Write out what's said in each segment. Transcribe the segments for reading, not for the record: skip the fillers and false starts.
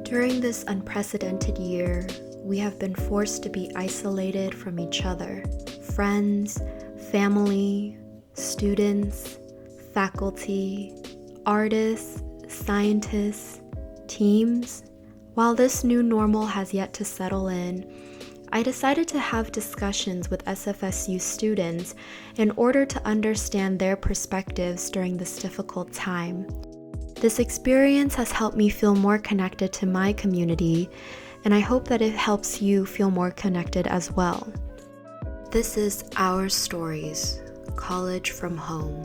During this unprecedented year, we have been forced to be isolated from each other, friends, family, students, faculty, artists, scientists, teams. While this new normal has yet to settle in, I decided to have discussions with SFSU students in order to understand their perspectives during this difficult time. This experience has helped me feel more connected to my community, and I hope that it helps you feel more connected as well. This is Our Stories, College from Home.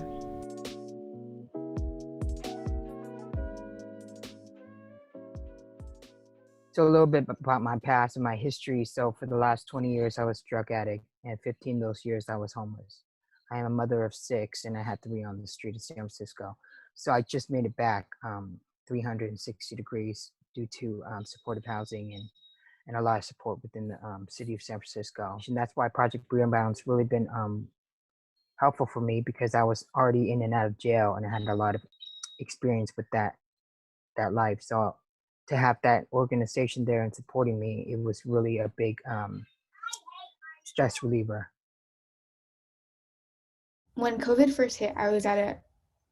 So a little bit about my past and my history. So for the last 20 years, I was a drug addict, and 15 of those years I was homeless. I am a mother of 6, and I had to be on the street of San Francisco. So I just made it back 360 degrees due to supportive housing and a lot of support within the city of San Francisco. And that's why Project Rebound's really been helpful for me, because I was already in and out of jail, and I had a lot of experience with that life. So to have that organization there and supporting me, it was really a big stress reliever. When COVID first hit, I was at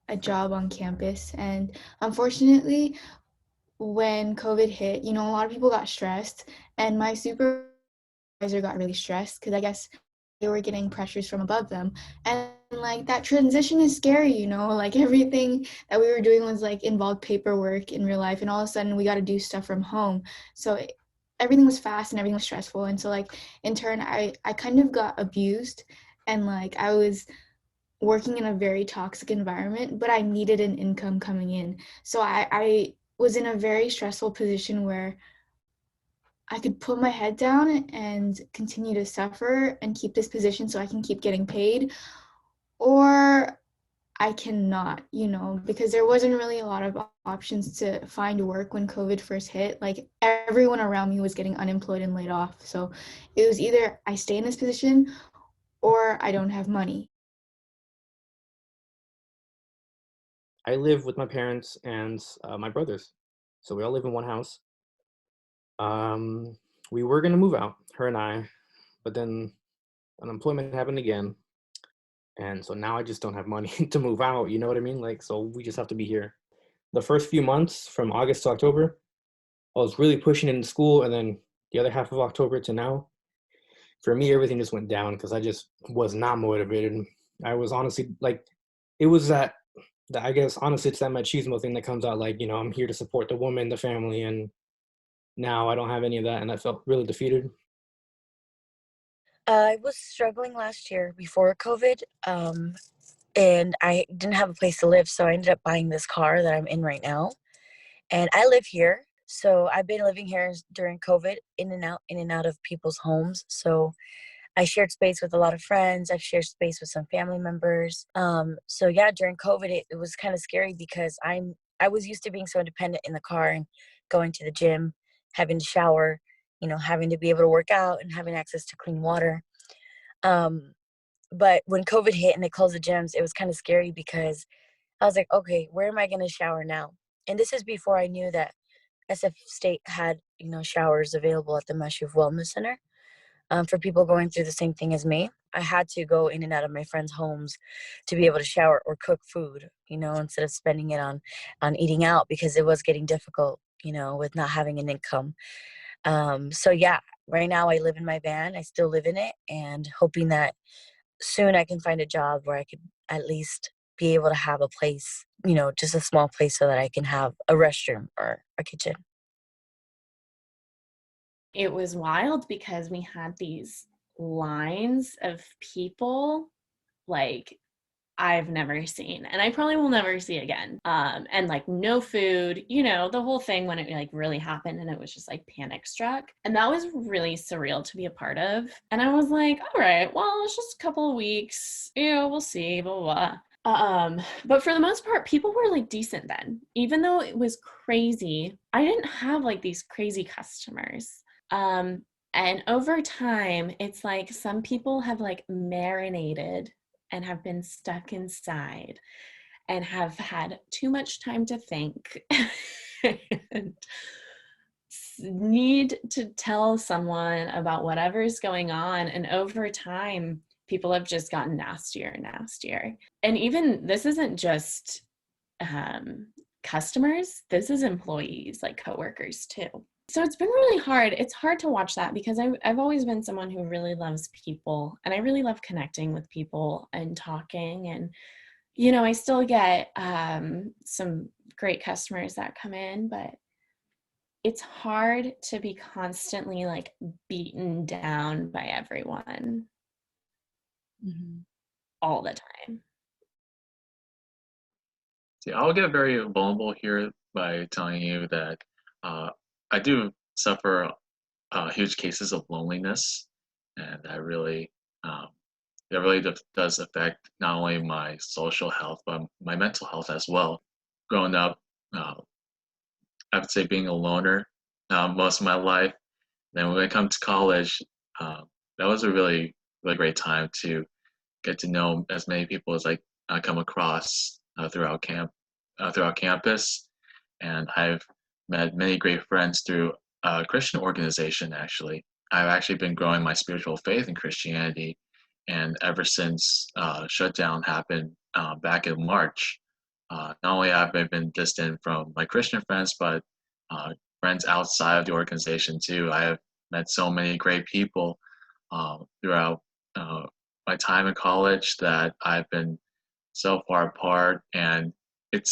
a job on campus, and unfortunately, when COVID hit, a lot of people got stressed, and my supervisor got really stressed because I guess they were getting pressures from above them. And like that transition is scary, like everything that we were doing was like involved paperwork in real life, and all of a sudden we got to do stuff from home. So everything was fast and everything was stressful. And so like in turn, I kind of got abused, and like I was working in a very toxic environment, but I needed an income coming in. So I was in a very stressful position where I could put my head down and continue to suffer and keep this position so I can keep getting paid, or I cannot, because there wasn't really a lot of options to find work when COVID first hit. Like everyone around me was getting unemployed and laid off. So it was either I stay in this position or I don't have money. I live with my parents and my brothers. So we all live in one house. We were going to move out, her and I, but then unemployment happened again. And so now I just don't have money to move out. You know what I mean? Like, so we just have to be here. The first few months from August to October, I was really pushing into school. And then the other half of October to now, for me, everything just went down because I just was not motivated. I was honestly like, it was that I guess honestly it's that machismo thing that comes out, like, I'm here to support the woman, the family, and now I don't have any of that, and I felt really defeated. I was struggling last year before COVID, and I didn't have a place to live, so I ended up buying this car that I'm in right now. And I live here, so I've been living here during COVID, in and out of people's homes. So I shared space with a lot of friends. I've shared space with some family members. So yeah, during COVID, it was kind of scary because I was used to being so independent in the car and going to the gym, having to shower, having to be able to work out and having access to clean water. But when COVID hit and they closed the gyms, it was kind of scary because I was like, okay, where am I going to shower now? And this is before I knew that SF State had, showers available at the Meshuv Wellness Center. For people going through the same thing as me. I had to go in and out of my friends' homes to be able to shower or cook food, instead of spending it on eating out, because it was getting difficult, with not having an income. So yeah, right now I live in my van. I still live in it, and hoping that soon I can find a job where I could at least be able to have a place, just a small place, so that I can have a restroom or a kitchen. It was wild because we had these lines of people like I've never seen, and I probably will never see again. And like no food, the whole thing when it like really happened, and it was just like panic struck. And that was really surreal to be a part of. And I was like, all right, well, it's just a couple of weeks, we'll see, blah, blah, blah. But for the most part, people were like decent then. Even though it was crazy, I didn't have like these crazy customers. And over time, it's like some people have like marinated and have been stuck inside and have had too much time to think and need to tell someone about whatever's going on. And over time, people have just gotten nastier and nastier. And even this isn't just customers, this is employees, like coworkers too. So it's been really hard. It's hard to watch that because I've always been someone who really loves people, and I really love connecting with people and talking. And, you know, I still get some great customers that come in, but it's hard to be constantly like beaten down by everyone all the time. See, I'll get very vulnerable here by telling you that I do suffer huge cases of loneliness, and that really does affect not only my social health but my mental health as well. Growing up, I would say being a loner most of my life. Then when I come to college, that was a really great time to get to know as many people as I come across throughout campus, and I've met many great friends through a Christian organization. Actually, I've actually been growing my spiritual faith in Christianity, and ever since shutdown happened back in March, not only have I been distant from my Christian friends, but friends outside of the organization too. I have met so many great people throughout my time in college that I've been so far apart, and it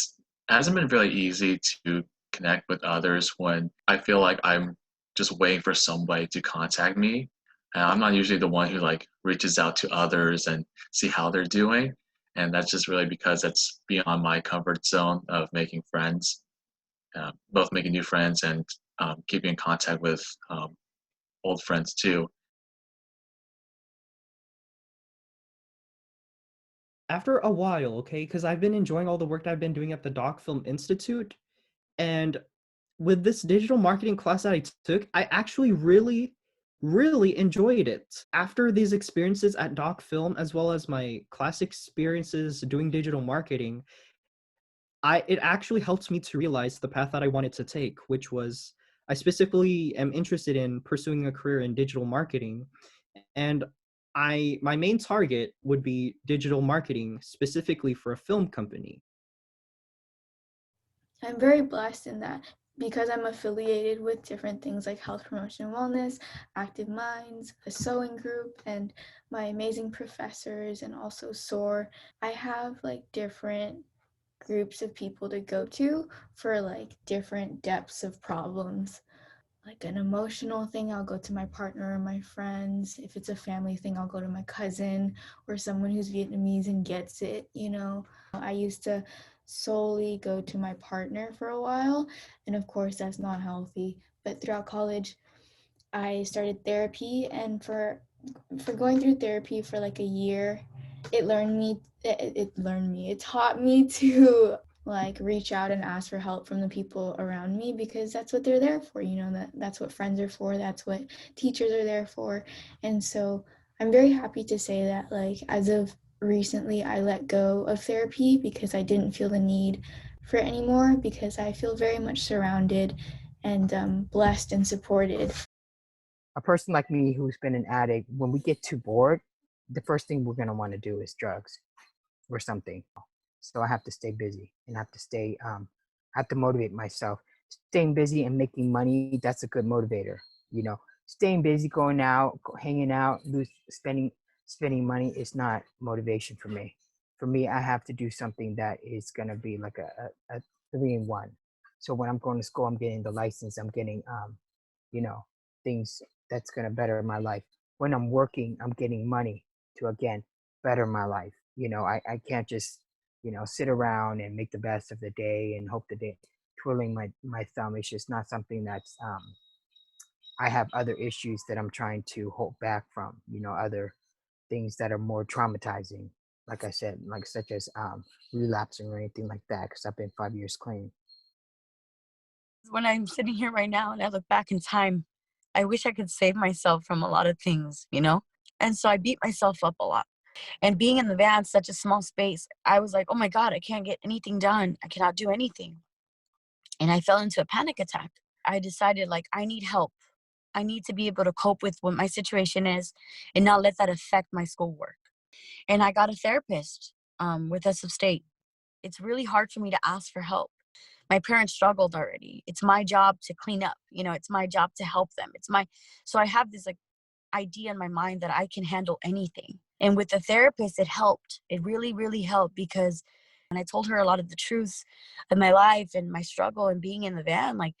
hasn't been really easy to connect with others when I feel like I'm just waiting for somebody to contact me. And I'm not usually the one who like reaches out to others and see how they're doing. And that's just really because it's beyond my comfort zone of making friends, both making new friends and keeping in contact with old friends too. After a while, okay, because I've been enjoying all the work that I've been doing at the Doc Film Institute, and with this digital marketing class that I took, I actually really enjoyed it. After these experiences at Doc Film, as well as my class experiences doing digital marketing, it actually helped me to realize the path that I wanted to take, which was I specifically am interested in pursuing a career in digital marketing. And my main target would be digital marketing, specifically for a film company. I'm very blessed in that because I'm affiliated with different things like health promotion and wellness, active minds, a sewing group, and my amazing professors, and also SOAR. I have like different groups of people to go to for like different depths of problems. Like an emotional thing, I'll go to my partner or my friends. If it's a family thing, I'll go to my cousin or someone who's Vietnamese and gets it, you know. I used to solely go to my partner for a while, and of course that's not healthy. But throughout college, I started therapy, and for going through therapy for like a year, it taught me to like reach out and ask for help from the people around me, because that's what they're there for, you know, that's what friends are for, that's what teachers are there for. And so I'm very happy to say that like as of recently I let go of therapy because I didn't feel the need for it anymore, because I feel very much surrounded and blessed and supported. A person like me who's been an addict, when we get too bored, the first thing we're going to want to do is drugs or something. So I have to stay busy and I have to motivate myself. Staying busy and making money, that's a good motivator. You know, staying busy, going out, hanging out, spending money is not motivation for me. For me, I have to do something that is going to be like a 3-in-1. So when I'm going to school, I'm getting the license, I'm getting, things that's going to better my life. When I'm working, I'm getting money to, again, better my life. You know, I can't just, sit around and make the best of the day and hope the day, twiddling my thumb. It's just not something that's, I have other issues that I'm trying to hold back from, other things that are more traumatizing, like I said, like such as relapsing or anything like that, because I've been 5 years clean. When I'm sitting here right now and I look back in time, I wish I could save myself from a lot of things, And so I beat myself up a lot. And being in the van, such a small space, I was like, oh my God, I can't get anything done. I cannot do anything. And I fell into a panic attack. I decided, like, I need help. I need to be able to cope with what my situation is and not let that affect my schoolwork. And I got a therapist with SF State. It's really hard for me to ask for help. My parents struggled already. It's my job to clean up. You know, it's my job to help them. So I have this like idea in my mind that I can handle anything. And with the therapist, it helped. It really, really helped, because when I told her a lot of the truth of my life and my struggle and being in the van, like,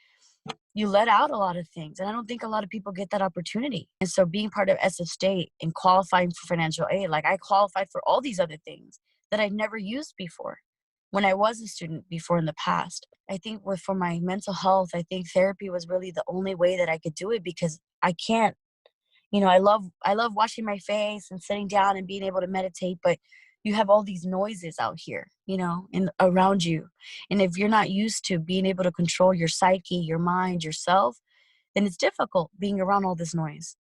you let out a lot of things. And I don't think a lot of people get that opportunity. And so being part of SF State and qualifying for financial aid, like, I qualified for all these other things that I'd never used before when I was a student before in the past. I think for my mental health, I think therapy was really the only way that I could do it, because I can't, you know, I love washing my face and sitting down and being able to meditate, but you have all these noises out here, you know, and around you. And if you're not used to being able to control your psyche, your mind, yourself, then it's difficult being around all this noise.